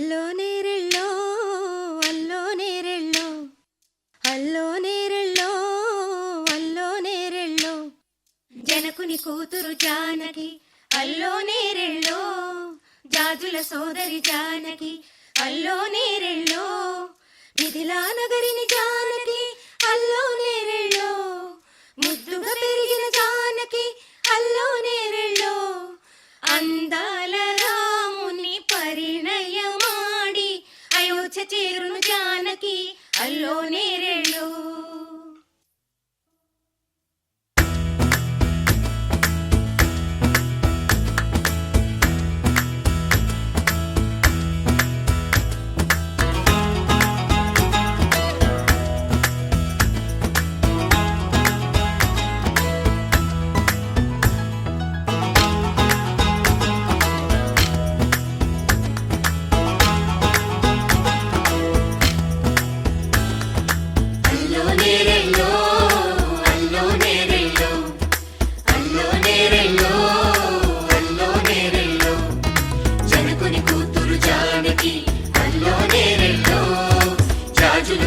అల్లో నేరెళ్ళో అల్లో నేరెళ్ళో అల్లో నేరెళ్ళో అల్లో నేరెళ్ళో జనకుని కూతురు జానకి అల్లో నేరెళ్ళో జాజుల సోదరి జానకి అల్లో నేరెళ్ళో మిథిలా నగరిని జానకి అల్లో నేరెళ్ళో ముద్దుగా పెరిగిన జానకి అల్లో నేరెళ్ళో అందాల రాముని పరిణయమాడి అయోధ్య చేరును జానకి అల్లో నేరెళ్ళో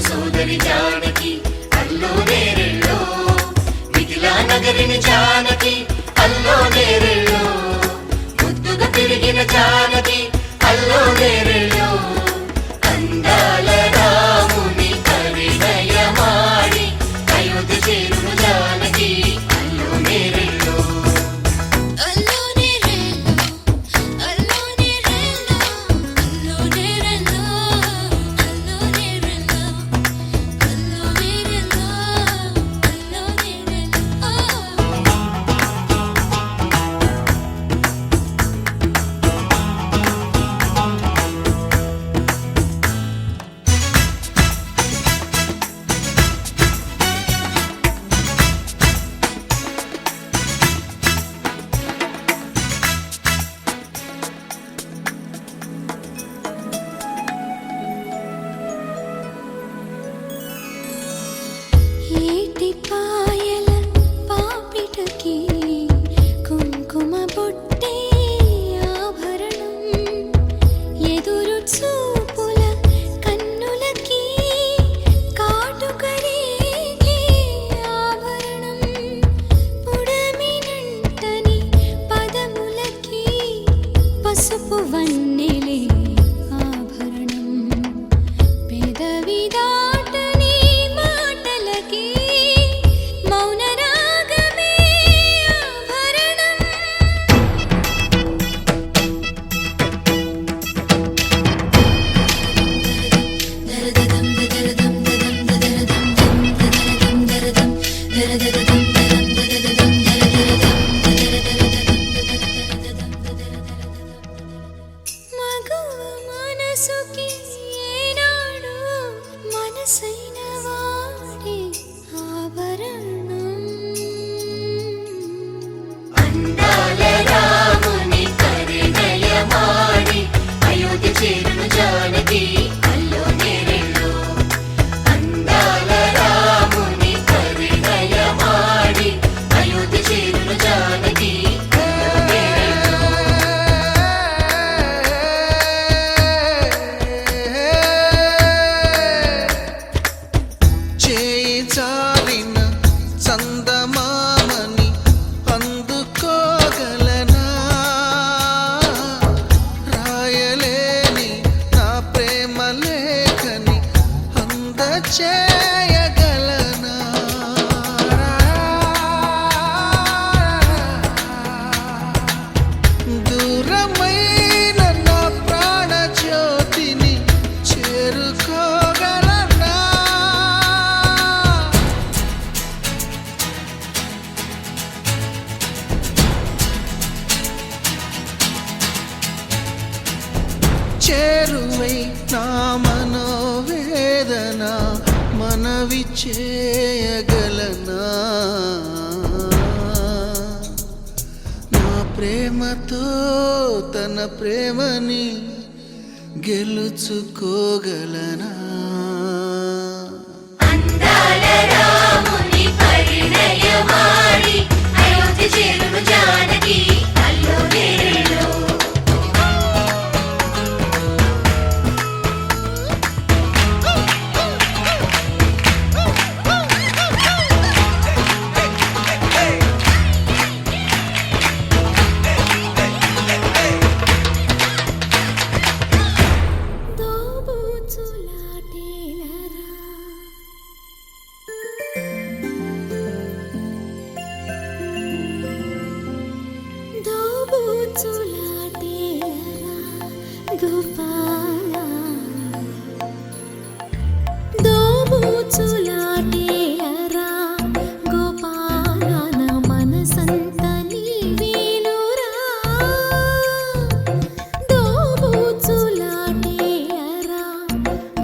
సోదరి జానకి అల్లో నేరెళ్ళో మిథిలా నగరిని జానకి అల్లో నేరెళ్ళో ముద్దుగా పెరిగిన జానకి అల్లో నేరెళ్ళో అందాల రాముని పరిణయమాడి అయోధ్య చేరును జానకి అల్లో నేరెళ్ళో చేరువై నా మనోవేదన మనవి చేయగలనా నా ప్రేమతో తన ప్రేమని గెలుచుకోగలనా అందాల రాముని పరిణయమాడి అయోధ్య చేరును జానకి అల్లో నేరెళ్ళో గోపాల దోబూచులాటేలరా గోపాల నా మనసంత నీవేనురా దోబూచులాటేలరా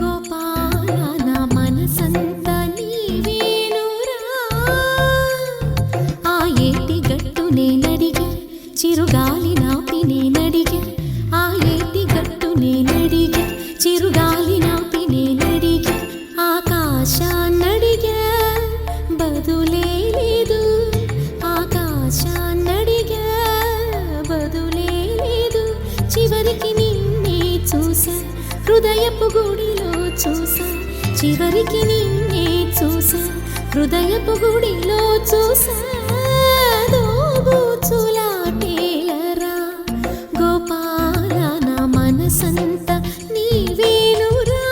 గోపాల నా మనసంత నీవేనురా ఆ ఏటి గట్టు నేనడిగా చిరుగాలి నాపి నేనడిగా ఆ ఏటి గట్టు నేనడిగా చిరుగాలి నాపి నేనడిగా ఆకాశాన్నడిగా బదులే లేదు ఆకాశాన్నడిగా బదులే లేదు చివరికి నిన్నే చూసా హృదయపు గుడిలో చూసా చివరికి నిన్నే చూసా హృదయపు గుడిలో చూసా దోబూచులాటేలరా గోపాల నా మనసంత నీవేనురా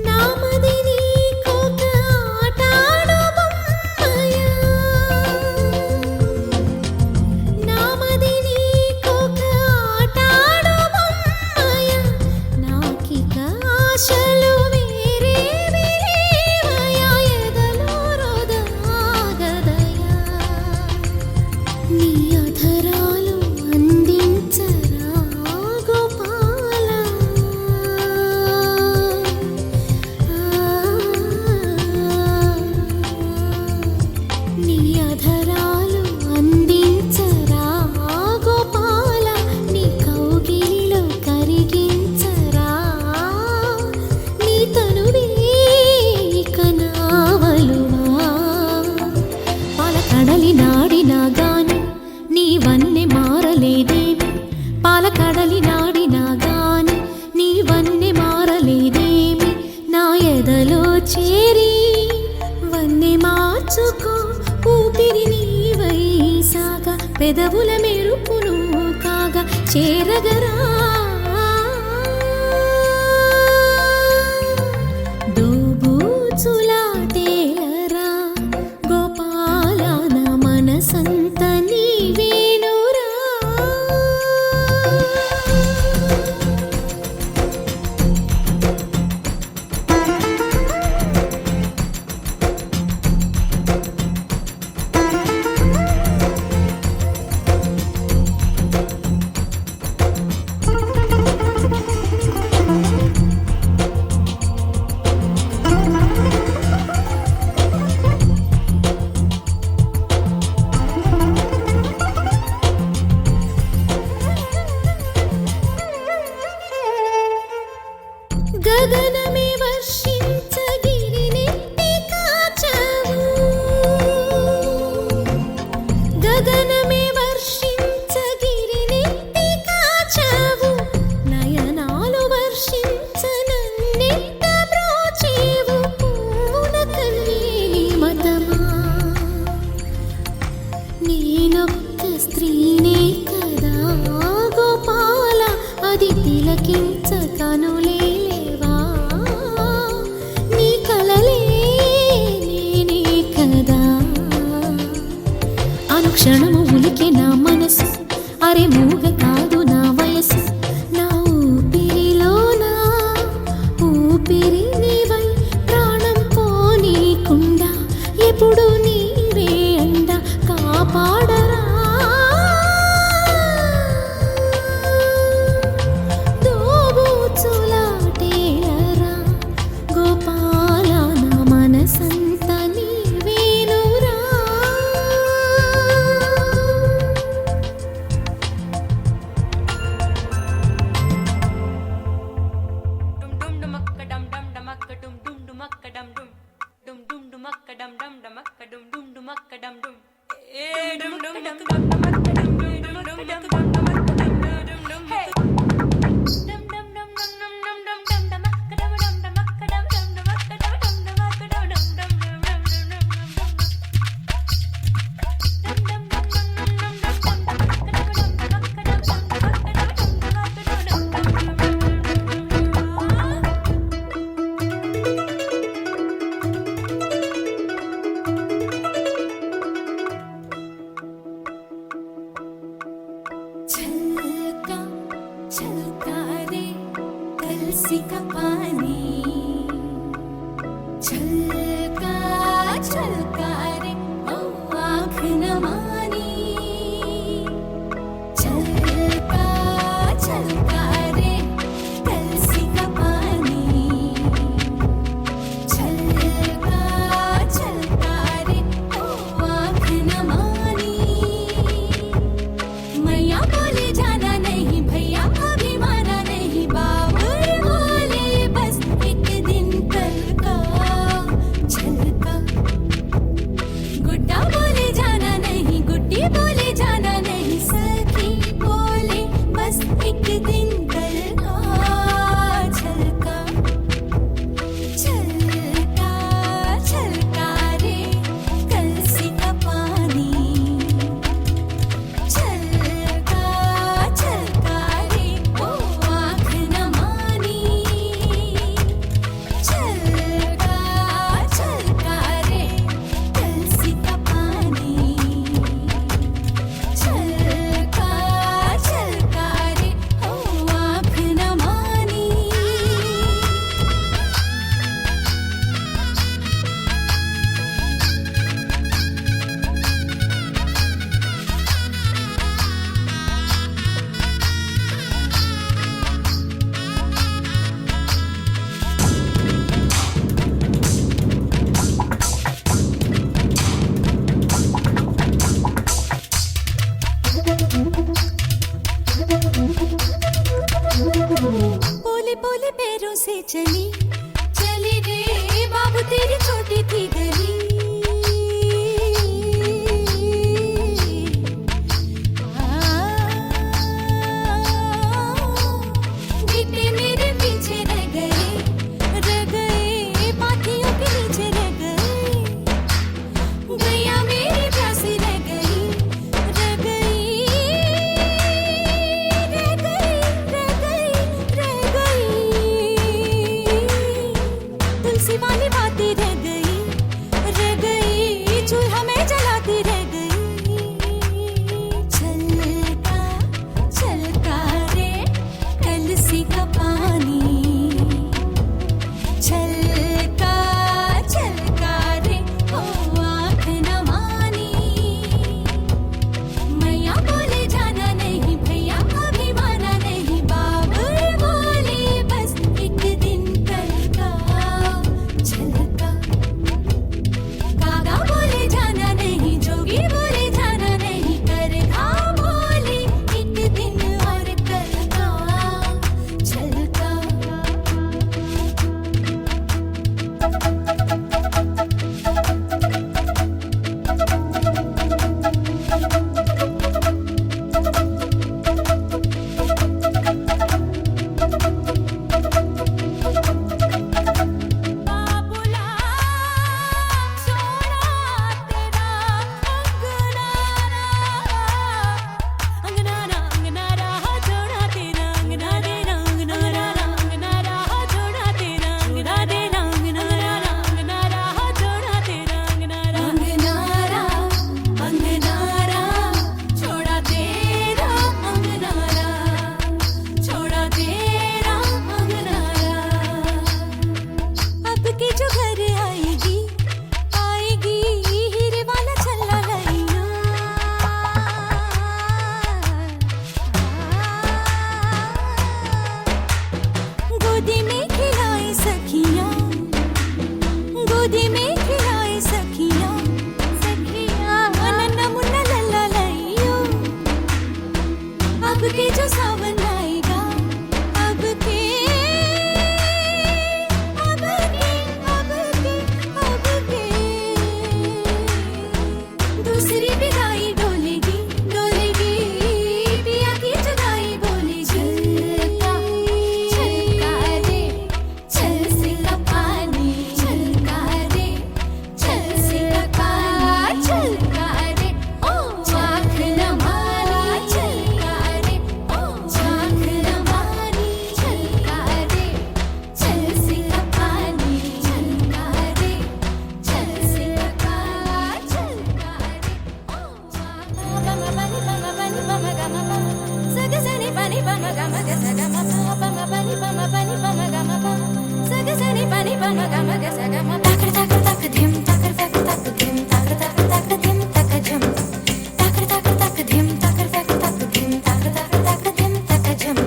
నామది నీకొక ఆటాడు బొమ్మయా నామది నీకొక ఆటాడు బొమ్మయా నాకిక ఆశలు వేరే వేరేవయా ఎదలో రోదగదయా నీ అధరాలు అందించరా గోపాల నీ అధరాలు అందించరా గోపాల నీ కౌగిలిలో కరిగించరా నీ తనువే ఇక నావలువా పాలకడలి నాడినా గాని నీ వన్నె మారలేదేమి పాలకడలి నాడినా గాని నీ వన్నె మారలేదేమి నా ఎదలో చేరి వన్నె మార్చుకో ఊపిరి నీవై సాగా పెదవుల మెరుపును కాగా చేరగరా దోబూచులాటేలరా గోపాల నా మనసంత నీవేనురా గగనమే వర్షించగిరినెత్తి కాచావు గగనమే వర్షించగిరినెత్తి కాచావు నయనాలు వర్షించనన్నెత్త బ్రోచేవు పూన కన్నీని మతమా నేనొక్క స్త్రీనే కదా గోపాల అది తిలకించ కనులేవా నీ కలలే నేనే కదా అనుక్షణము ఉలికే నా మనసు అరే మూగ కాదు నా వయసు నా ఊపిరిలోనా ఊపిరి నీవై ప్రాణం పోనీకుండా ఎప్పుడు నీవే అండ కాపాడరా దోబూచులాటేలరా గోపాల నా మనసంత నీవేనురా छलका छलका रे कलसी का पानी छलका छलका रे ओ आँख न मानी छलका छलका रे कलसी का पानी छलका छलका रे ओ आँख न मानी मैया बोले जाना नहीं भैया अभी माना नहीं बाबुल बोले बस एक दिन कल का छलका गुड्डा बोले जाना नहीं गुड्डी बोले जाना नहीं सखी बोले बस एक दिन कल का छलका छलका छलका रे कलसी का पानी छलका छलका रे ओ आँख न मानी छलका छलका रे कलसी का पानी छलका छलका रे ओ आँख न मानी पोले पोले पैरों से चली चली रे बाबू तेरी छोटी थी गली गीते मेरे पीछे रह गए पाथियों के नीचे रह गए गैया मेरी प्यासी रह गई रह गई रह गई रह गई तुलसी वाली बातें रह गई గమ గమ గస గమ తాకర తాకర తాక ధిమ్ తాకర తాకర తాక ధిమ్ తాకర తాకర తాక ధిమ్ తక జం తాకర తాకర తాక ధిమ్ తాకర తాకర తాక ధిమ్ తాకర తాకర తాక ధిమ్ తక జం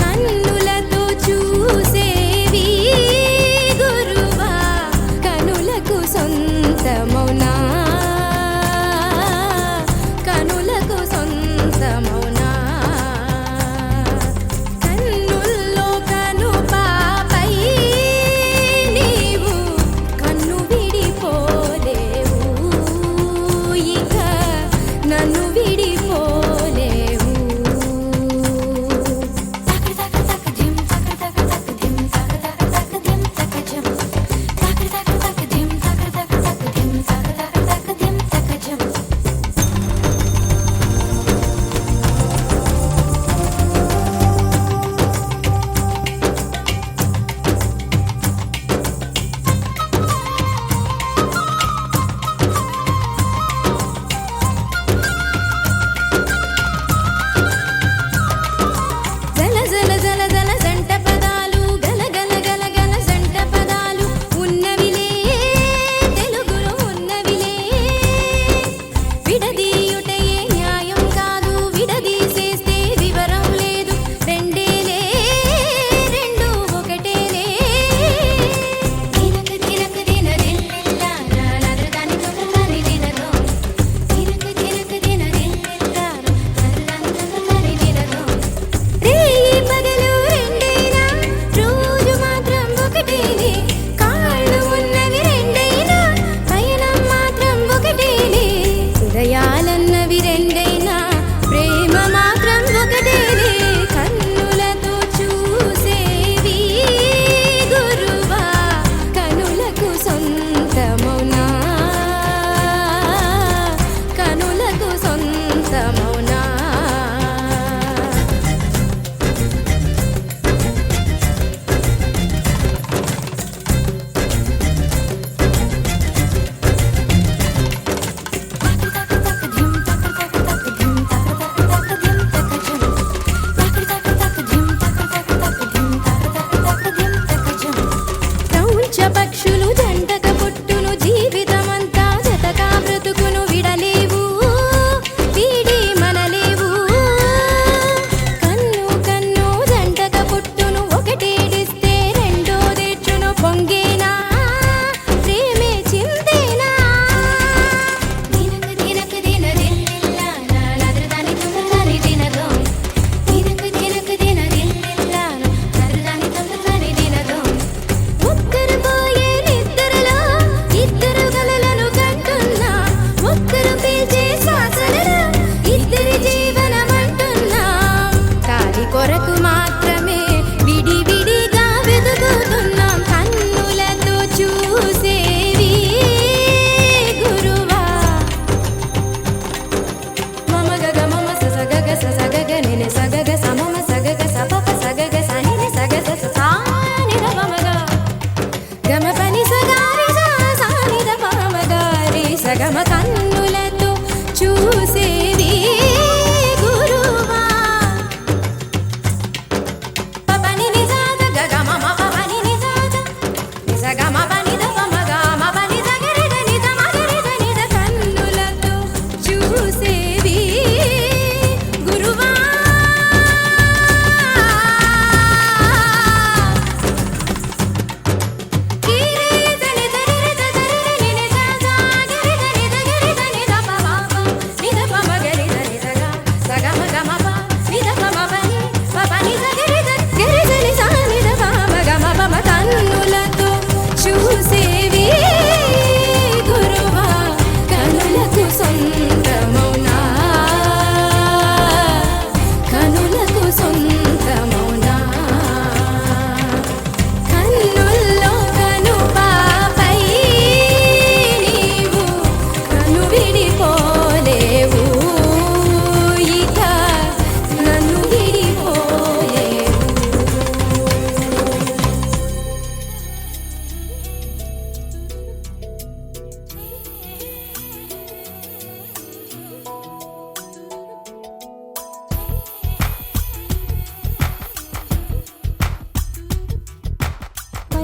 కన్నులతో చూసేవి గురువా కనులకు సొంతమౌనా కనులకు సొంత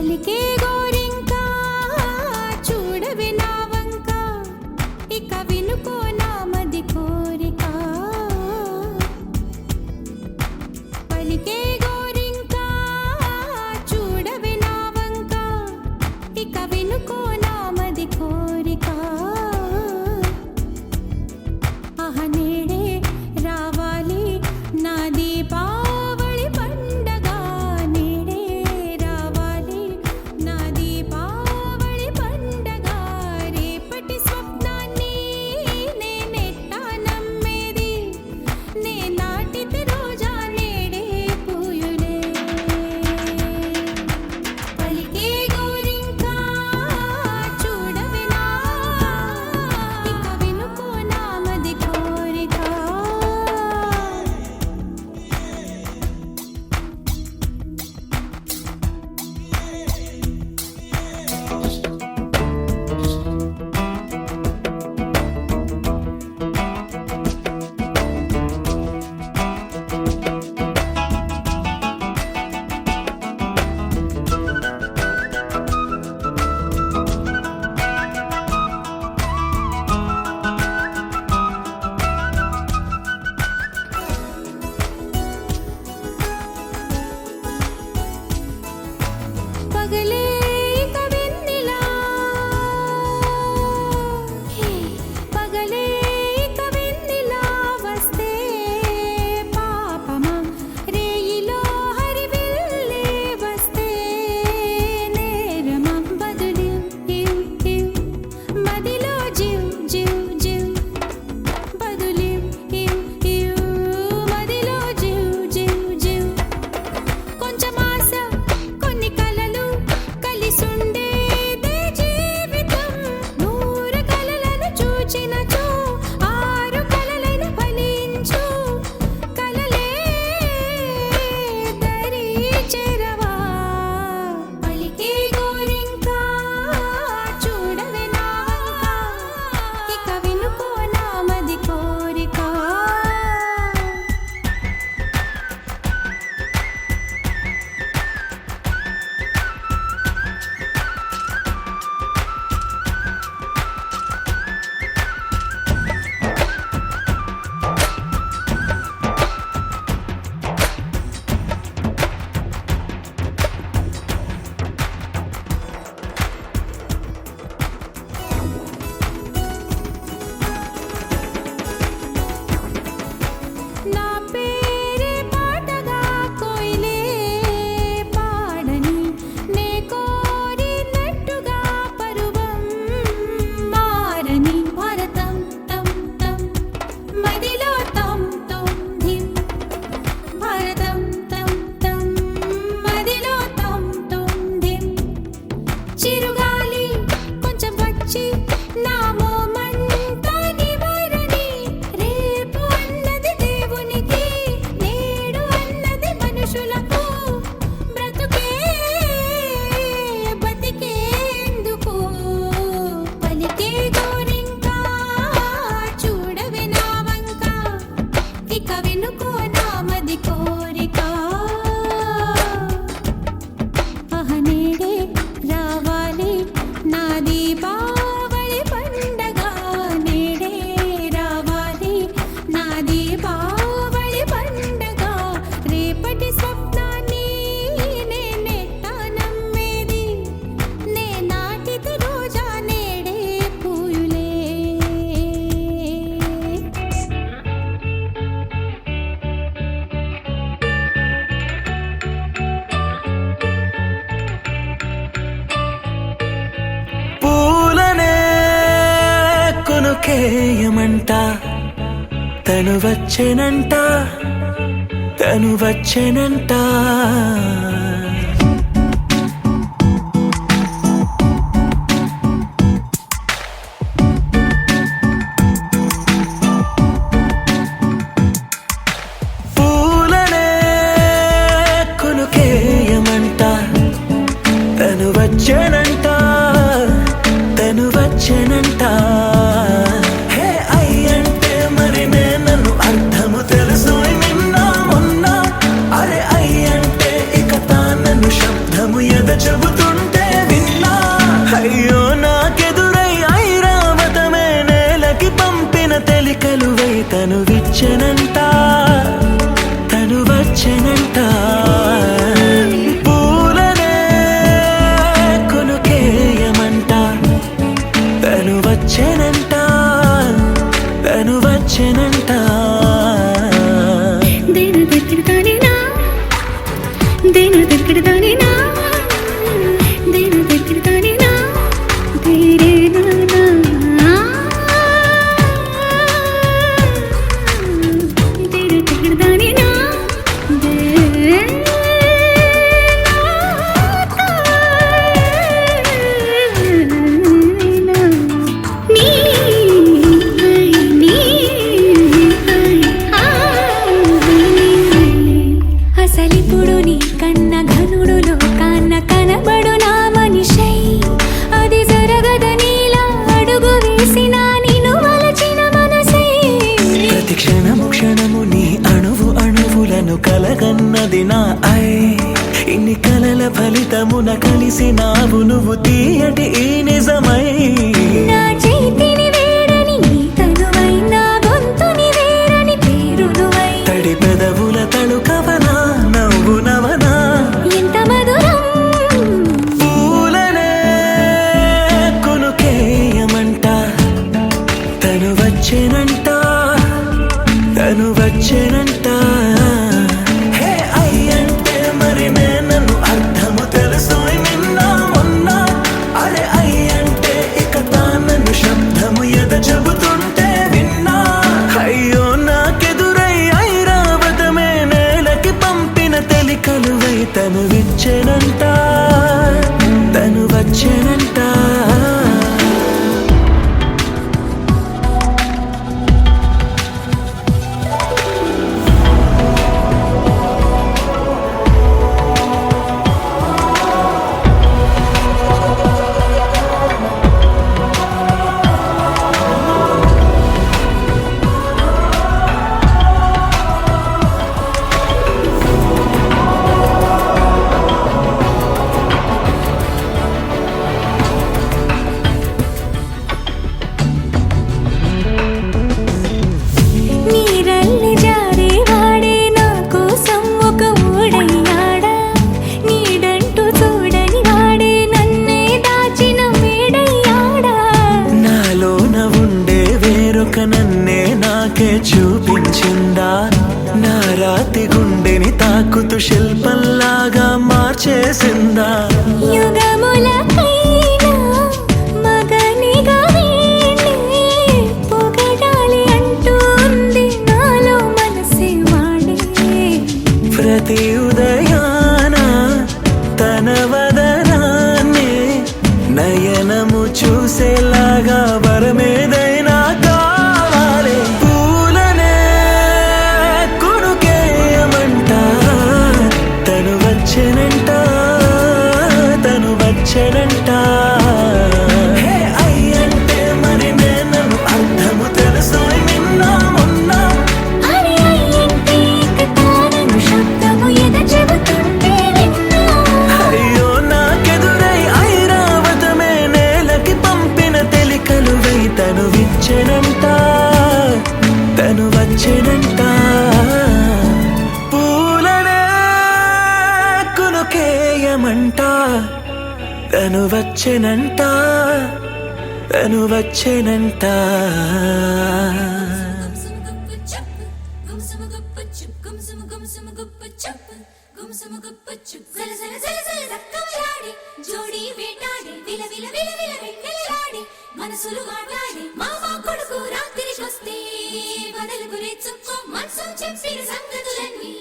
పలికే గోరింకా చూడవే నా వంక ఇక వినుకో నా మది కోరిక పలికే గోరింకా చూడవే నా వంక ఇక వినుకో నా మది కోరిక ఆహ నేడే రావాలి నా దీపావళి పండగ నేడే రావాలి నా దీపావళి పండగ రేపటి స్వప్నాన్ని నేనెట్టా నమ్మేది నే నాటితే రోజా నేడే పూయులే పలికే గోరింకా చూడవే నా ఇక వినుకో నా మది కోరిక పగలే ఇక వెన్నెలా పగలే ఇక వెన్నెలా వస్తే పాపమా రేయిలో హరివిల్లే వస్తే నేరమా బదులు ఇవ్ ఇవ్ మదిలో జివ్ జివ్ జివ్ బదులు ఇవ్ ఇవ్ మదిలో జివ్ జివ్ జివ్ కొంచెం ఆశ కొన్ని కలలు కలిసుండేదే జీవితం నూరు కలలను చూచినచో ఆరు కలలైన ఫలించు కలలే దరి చేరవా పలికే గోరింకా చూడవే నా ఇక వినుకో నా మది కోరిక నా పేరే పాటగా కోయిలే పాడని నే కోరినట్టుగా పరువం మారని భారతం తం తం మదిలో తం తం ధిం భారతం తం తం మదిలో తం తం ధిం చిరుగాలి కొంచెం వచ్చి నా మోమంతా నివారణి రేపు అన్నది దేవునికి నేడు అన్నది మనుషులకు బ్రతుకే బతికేందుకు పలికే గోరింకా చూడవే నా వంక ఇక వినుకో నా మది కోరిక ఆహ నేడే రావాలి నా దీపావళి పండగ నేడే రావాలి నా దీపావళి పండగ రేపటి స్వప్నాన్ని నేనెట్టా నమ్మేది నే నాటితే రోజా నేడే పూయులే పూలనే కొనుకేయమంట తను వచ్చెనంట తను వచ్చెనంట పూలనే కొనుకేయమంట తను వచ్చెనంట తను వచ్చెనంట హే అయ్యంటే మరి నేను అర్థము తెలుసు నిన్న మొన్న అరే అయ్యంటే ఇక తానను శబ్దము ఎద చెబుతున్నా వచ్చెనంట తను వచ్చెనంట పూలనే కొనుకేయమంట తను వచ్చెనంట తను వచ్చెనంట దేని దగ్గర దానినా దేని దగ్గర దానినా దేని దగ్గర దానినా దేరే నానా దేని దగ్గర దానినా అసలిప్పుడు నీ కన్న ఘనుడులో కాన్న కనబడు నా మనిషై అది జరగదనిలా అడుగు వేసిన నిన్ను వలచిన మనసై ప్రతి క్షణము క్షణము నీ అణువు అణువులను కలగన్నది నా ఐ ఇన్ని కలల ఫలితమున కలిసినావు నువ్వు తీయటి ఈ నిజమై నా చేతిని వేడని నీ తనువై నా గొంతుని వేరని పేరు నువ్వై తడి పెదవుల తళుకవనా నవ్వు నవనా ఎంత మధురం పూలనే కొనుకేయమంట తను వచ్చెనంట తను వచ్చెనంట హే అయ్యంటే మరి నన్ను అర్థము తెలుసు నిన్న మొన్న అరే అయ్యంటే ఇక తానను శబ్దము ఎద చెబుతుంటే విన్నా అయ్యో నాకెదురై ఐరావతమే నేలకి పంపిన తెలికలువై తను విచ్చెనంట తను వచ్చెనంట నీరల్లి జారే వాడే నా కోసం ఒక ఊడయ్యాడా నీడంటూ చూడని వాడే నన్నే దాచిన మేడయ్యాడా నాలోన ఉండే వేరొక నన్నే నాకే చూపించిందా నా రాతి గుండెని తాకుతూ శిల్పంలాగా మార్చేసిందా యుగములకైనా మగనిగా వీణ్ణి పొగడాలి అంటూ ఉంది నాలో మనసే వాడే ప్రతి ఉదయాన తన వదనాన్ని నయనము చూసేలాగా వరమేదైనా కావాలి పూలనే కొనుకేయమంట తను వచ్చెనంట తను వచ్చెనంట హే అయ్యంటే మరి నన్ను అర్థము తెలుసు నిన్న మొన్న అరే అయ్యంటే ఇక తానను శబ్దము ఎద చెబుతుంటే విన్నా అయ్యో నాకెదురై ఐరావతమే నేలకి పంపిన తెలికలువై తను విచ్చెనంట తను వచ్చెనంట పూలనే కొనుకేయమంట తను వచ్చెనంట తను వచ్చెనంట జోడి వేటాడి విల విల విల విల వెన్నెలాడి మనసులు మాట్లాడి మామ కొడుకు రాత్రికొస్తే బదలు గురెచ్చుకో మనసు చెప్పిన సంగతులన్నీ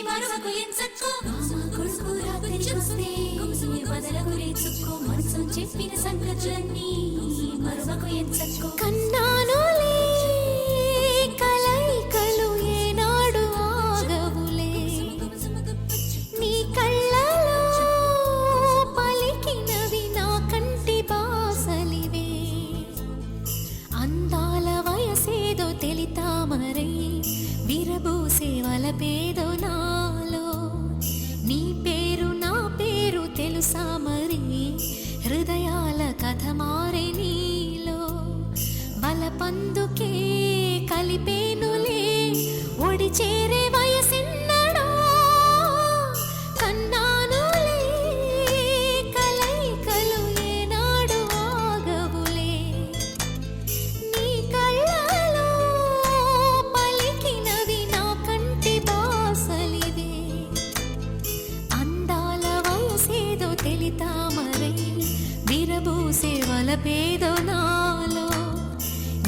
మరొకకు ఎంచక్కో మామ కొడుకు రాత్రికొస్తే బదలు గురెచ్చుకో మనసు చెప్పిన సంగతులన్నీ మరొకకు ఎంచక్కో కన్నానులే కలయికలు ఏనాడు ఆగవులే నీ కళ్ళలో పలికినవి నా కంటి బాసలివే అందాల వయసేదో తెలితామరై విరబూసే వలపేదో నాలో నీ పేరు నా పేరు తెలుసా మరి హృదయాల కథ మారే నీలో బలపందుకే కలిపేనులే తామరై విరబూసే వలపేదో నాలో.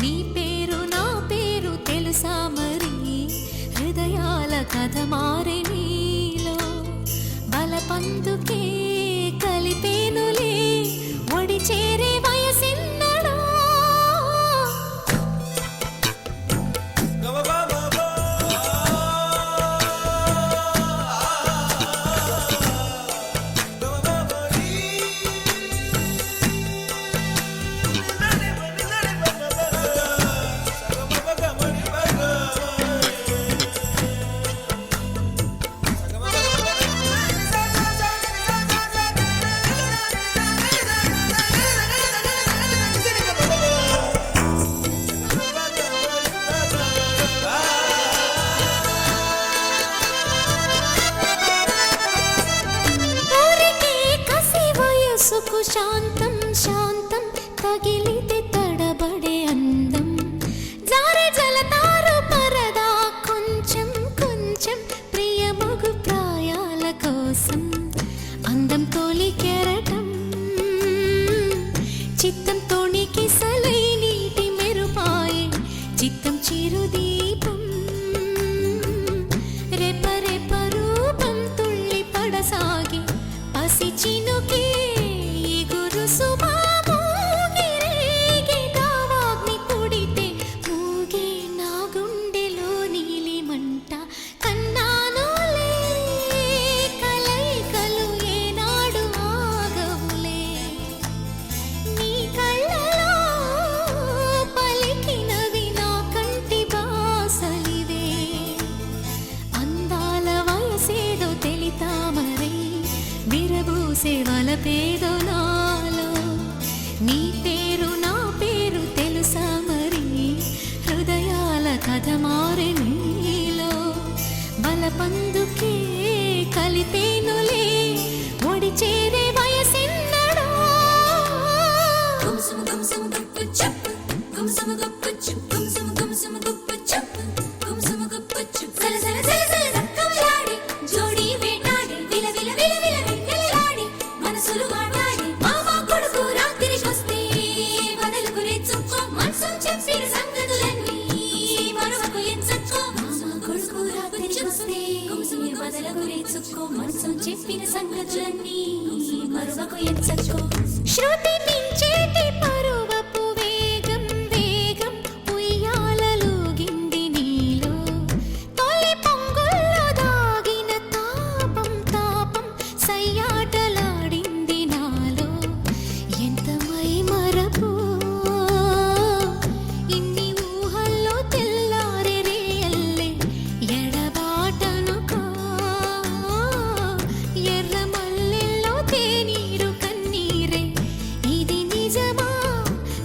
నీ పేరు నా పేరు తెలుసా మరి, హృదయాల కథ మారే నీలో. బలపందుకే కలిపేనులే ఒడి చేరే వయసిన్నడా. మనసుకు శాంతం శాంతం తగిలితే తడబడే అందం. జారే జలతారు పరదా కొంచెం కొంచెం ప్రియమగు ప్రాయాల కోసం. అందం తోలి కెరటం చిత్తం తోణికి సలై నీటి మెరుపాయే చిత్తం చిరుదీపం. రెప రెప రూపం తుళ్ళి పడసాగి పసి చినుకే వలపేదో నాలో. నీ పేరు నా పేరు తెలుసా మరి, హృదయాల కథ మారే నీలో. బలపందుకే కలిపేనులే ఒడి చేరే వయసిన్నడా. గుమ్సుము గుమ్సుము గుప్పు చెప్పు గుమ్సుము గుప్పు చెప్పు గుమ్సుము గుమ్సుము గుప్పు చెప్పు గుమ్సుము గుప్పు చెప్పు. సల సల సల సల సక్కమలాడి జోడి వేటాడి విల విల విల విల వెన్నెలలాడి మనసులు మాట్లాడి మామ కొడుకు రాత్రికొస్తే బదలకు రెచ్చుకో మనసు చెప్పిన సంగతులన్నీ మరొకకు ఎంచక్కో. మామ కొడుకు రాత్రికొస్తే బదలకు రెచ్చుకో మనసు చెప్పిన సంగతులన్నీ మరొకకు ఎంచక్కో. శృతి మించేటి పరువపు వేగం వేగం ఉయ్యాలలుగింది నీలో. తొలి పొంగుల్లో దాగిన తాపం తాపం సయ్యాటలాడింది నాలో. ఎంత మై మరపు ఇన్ని ఊహల్లో తెల్లారే రేయల్లే ఎడబాటనుకో. ఎర్ర మల్లెల్లో తేనీరు కన్నీరే ఇది నిజమా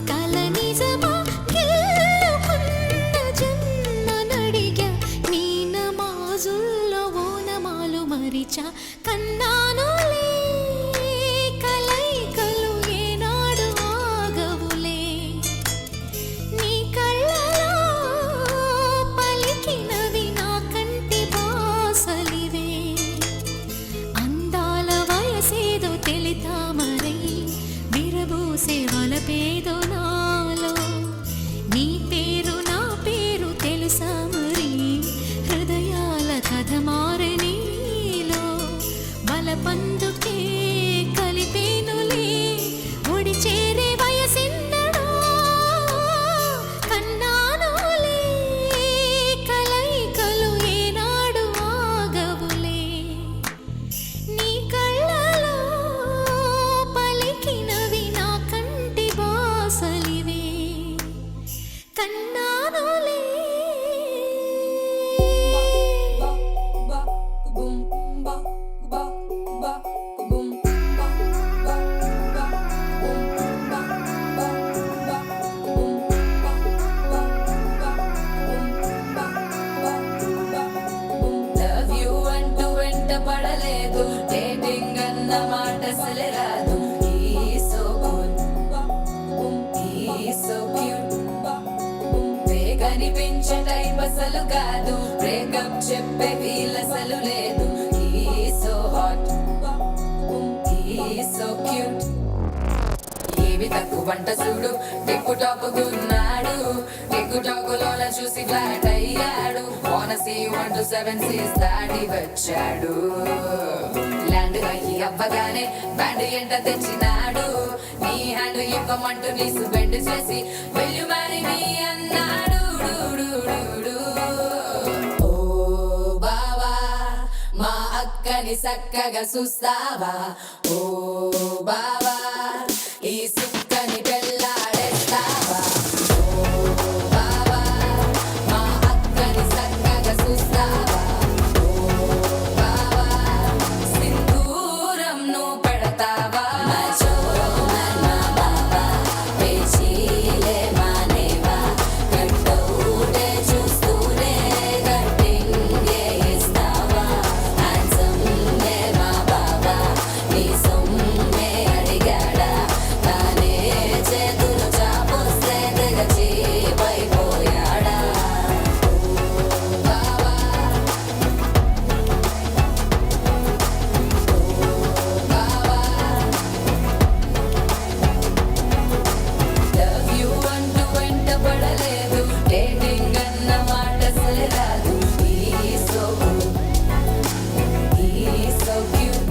కల నిజమా. గెలుకున్న జన్మనడిగా నీ నమాజుల్లో ఓనమాలు మరిచా. కన్నానులే కలైకలు ఏనాడు ఆగవులే. నీ కళ్ళలో పలికినవి నా కంటి బాసలివే. అందాల వయసేదో తెలితామరై విరబూసే వలపేదో నాలో. నీ పేరు నా పేరు తెలుసా మరి, హృదయాల కథ మారే నీలో. బలపందుకే కలిపేనులే ఒడి చేరే వయసిన్నడా. కన్నానులే కలైకలు ఏనాడు ఆగవులే. నీ కళ్ళలో పలికినవి నా కంటి బాసలివే. కన్నానులే లవ్ యూ అంటూ వెంట పడలేదు, డేటింగ్ అన్న మాట అసలే రాదు. He's so good, he's so cute, వేగనిపించే టైప్ అసలు కాదు, బ్రేకప్ చెప్పే ఫీల్ అసలు లేదు. He's so hot, he's so వంట చూడు టిక్కు టాపుకున్నాడు టిక్కు టాకులోన చూసి ఫ్లాట్ అయ్యాడు వానసీ 1 to 7 సీస్ దాటి వచ్చాడు ల్యాండ్ అయ్యి అవ్వగానే బ్యాండ్ ఎంట తెచ్చినాడు నీ హ్యాండ్ ఇవ్వమంటూ నీసు బెండ్ చేసి వెళ్ళు మరి నీ అన్నాడు ఓ బావా మా అక్కని చక్కగా చూస్తావా ఓ బావా ఈ సుక్కని పెళ్ళాడేస్తావా ఓ బావా మా అక్కని చక్కగా చూస్తావా ఓ బావా సింధూరం నువ్వు పెడతావా మా బావా పేచీలే మానేవా కట్టౌటే చూస్తూనే కట్టింగే ఇస్తావా హ్యాండ్సమ్ నే మా బావా నీ సొమ్మే అడిగాడా తానే చేతులు చాపొస్తే తెగచి పైపోయాడా బావా లవ్ యూ అంటూ వెంట పడలేదు డేటింగ్ అన్న మాట అసలు రాదు ఈ సో క్యూట్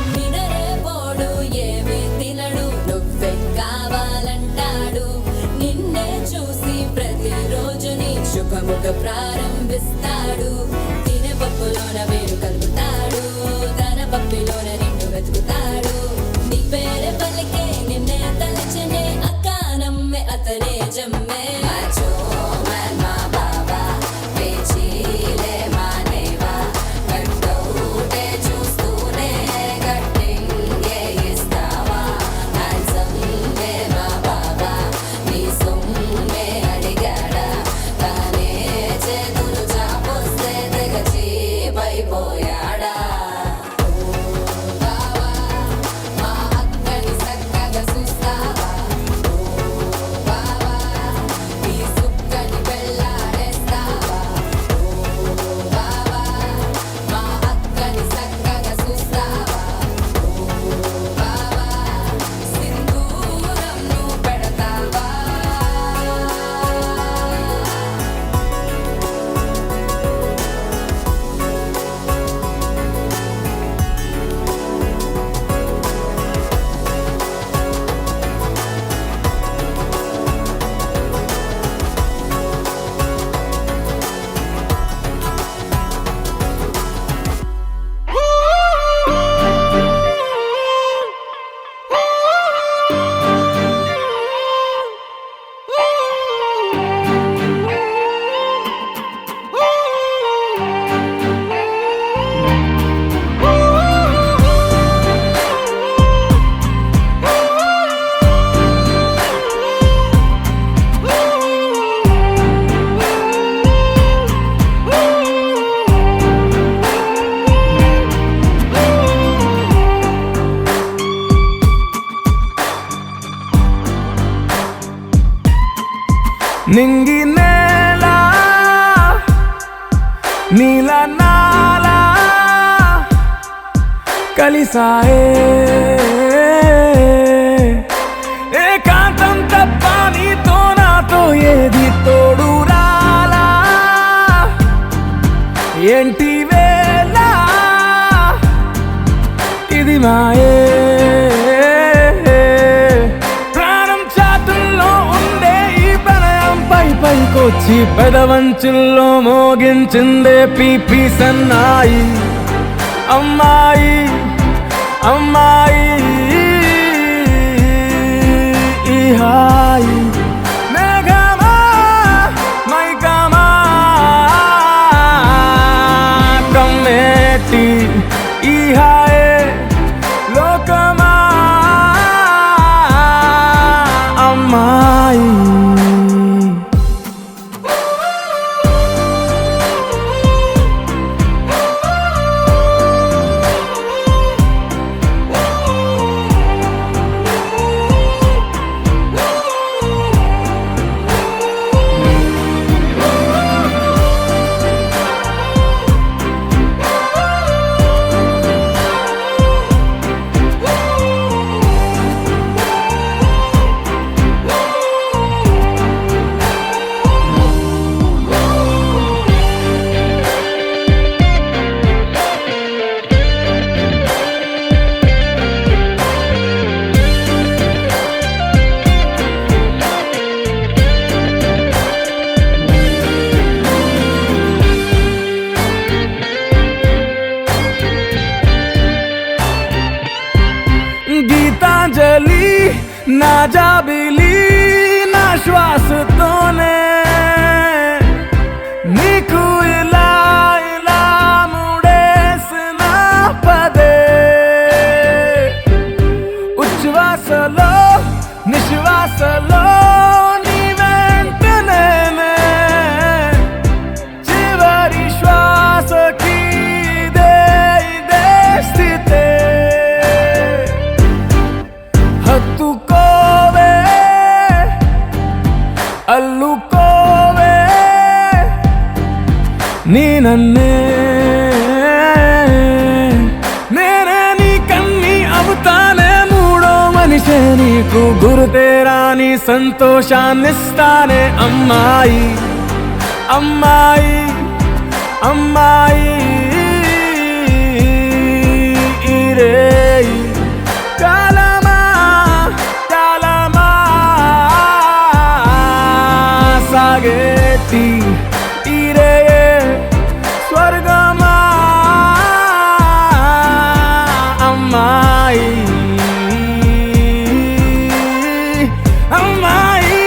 నినరే పోడు ఏమి తినడు నువ్వే కావాలంటాడు నిన్నే చూసి ప్రతిరోజు నీ శుభముఖ ప్రారంభిస్తాడు తినే పప్పులోన వేరు కలుపుతాడు తన పప్పిలోన నిన్ను వెతుకుతాడు నీ పేరే పలికే నిన్నే తలచనే అక్క నమ్మే అతనే జమ్మే మా బాబా పేచీలే మానేవా కట్టౌటే చూస్తూనే కట్టింగే ఇస్తావా హ్యాండ్సమ్ నే మా బాబా నీ సొమ్మే అడిగాడా తానే చేతులు చాపొస్తే తెగచి పైపోయాడా బావా మా అక్కని చక్కగా చూస్తావా ఓ బావా ఈ సుక్కని పెళ్ళాడేస్తావా ఓ బావా మా అక్కని చక్కగా చూస్తావా ఓ బావా సింధూరం నువ్వు పెడతావా నింగి నేల నీల నాల కలిసాయే ఏకాంతం తప్ప నీతో నాతో ఏది తోడు రాలా ఏంటి వేళ ఇది మాయే ప్రాణం చాతుల్లో ఉండే ఈ ప్రణయం పైకొచ్చి పెదవంచుల్లో మోగించిందే పీపీ సన్నాయి అమ్మాయి అమ్మాయి ఈ హాయి మేఘమా మైకమా కమ్మేటి ఈ హాయే లోకమా అమ్మాయి అల్లుకోవే నీ నన్నే నేనే నీ కన్ని అవుతానే మూడో మనిషే నీకు గురుతేరాని సంతోషాన్నిస్తానే అమ్మాయి అమ్మాయి అమ్మాయి ఇరే కాలమా కాలమా సాగేటి ఇరే స్వర్గమా అమ్మాయి అమ్మాయి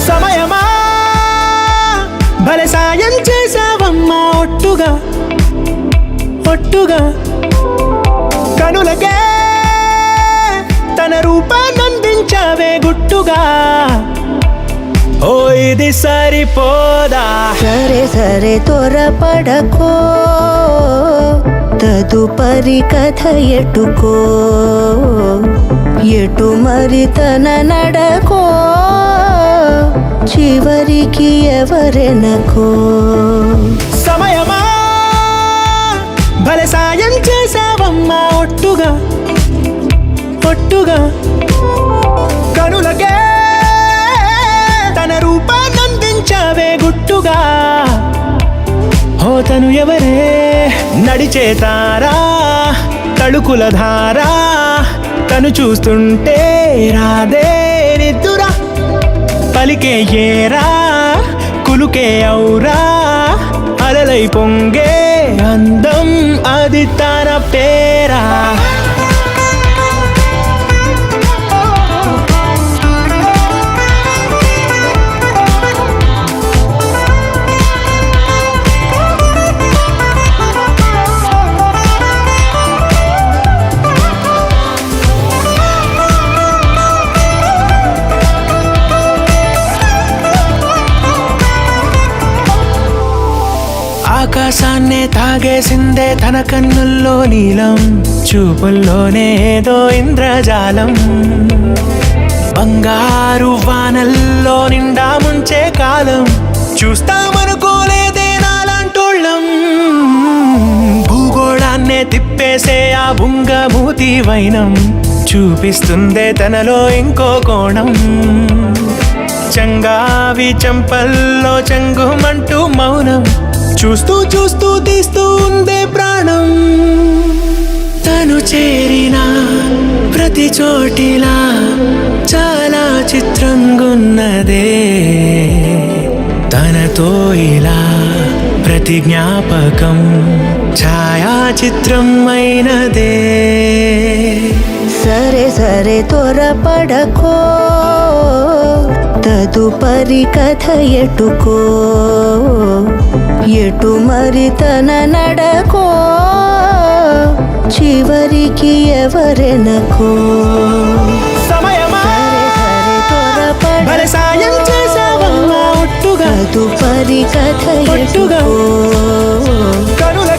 సమయమా భలే సాయం చేసావమ్మా ఒట్టుగా ఒట్టుగా కనులకే తన రూపాన్నందించావే గుట్టుగా ఓ ఇది సరిపోదా సరే సరే త్వరపడకో తదుపరి కథ ఎటుకో ఎటు మరి తన నడకో చివరికి ఎవరెనకో సమయమా భలే సాయం చేసావమ్మా ఒట్టుగా ఒట్టుగా కనులకే తన రూపాన్నందించావే గుట్టుగా ఓ తను ఎవరే నడిచే తారా తళుకుల ధారా తను చూస్తుంటే రాదే నిద్దురా పలికే ఏరా కులుకే ఔరా అలలై పొంగే అందం అది తన పేరా ఆకాశాన్నే తాగేసిందే తన కన్నుల్లో నీలం చూపుల్లోనే ఏదో ఇంద్రజాలం బంగారు వానల్లో నిండా ముంచే కాలం చూస్తామనుకోలేదే నాలాంటోళ్ళం భూగోళాన్నే తిప్పేసే ఆ బుంగమూతి వైనం చూపిస్తుందే తనలో ఇంకో కోణం చంగావి చంపల్లో చంగుమంటూ మౌనం చూస్తూ చూస్తూ తీస్తూ ఉందే ప్రాణం తను చేరిన ప్రతి చోటిలా చాలా చిత్రంగున్నదే తనతో ఇలా ప్రతి జ్ఞాపకం ఛాయాచిత్రం అయినదే సరే సరే త్వరపడకో తదుపరి కథ ఎటుకో ఎటు మరి తన నడకో చివరికి ఎవరెనకో సమయమా సరే సరే భలే సాయం చేసావమ్మా ఒట్టుగా తదుపరి కథ ఒట్టుగా ఎటుకో కనుల